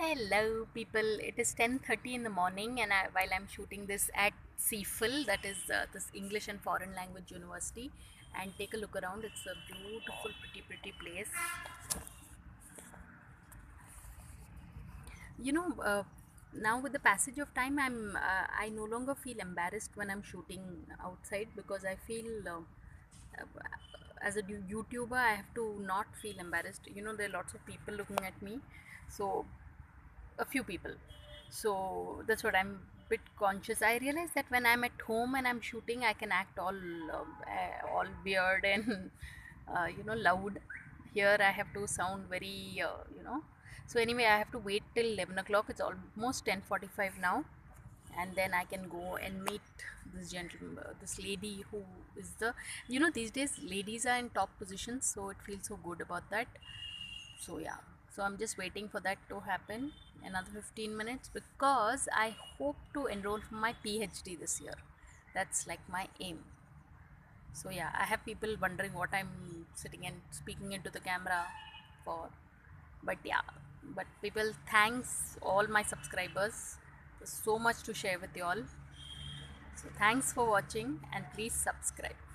Hello, people. It is 10:30 in the morning, and while I'm shooting this at CFIL, that is this English and Foreign Language University, and take a look around. It's a beautiful, pretty place. You know, now with the passage of time, I no longer feel embarrassed when I'm shooting outside because I feel. As a YouTuber, I have to not feel embarrassed. There are lots of people looking at me, so a few people. So that's what I'm bit conscious. I realize that when I'm at home and I'm shooting, I can act all weird and loud. Here I have to sound very So anyway, I have to wait till 11 o'clock. It's almost 10:45 now, and then I can go and meet this gentleman, this lady who is the these days ladies are in top positions, so it feels so good about that. So yeah, so I'm just waiting for that to happen another 15 minutes because I hope to enroll for my PhD this year. That's like my aim. So yeah, I have people wondering what I'm sitting and speaking into the camera for. But yeah, but people, thanks all my subscribers. There's so much to share with you all. So thanks for watching and please subscribe.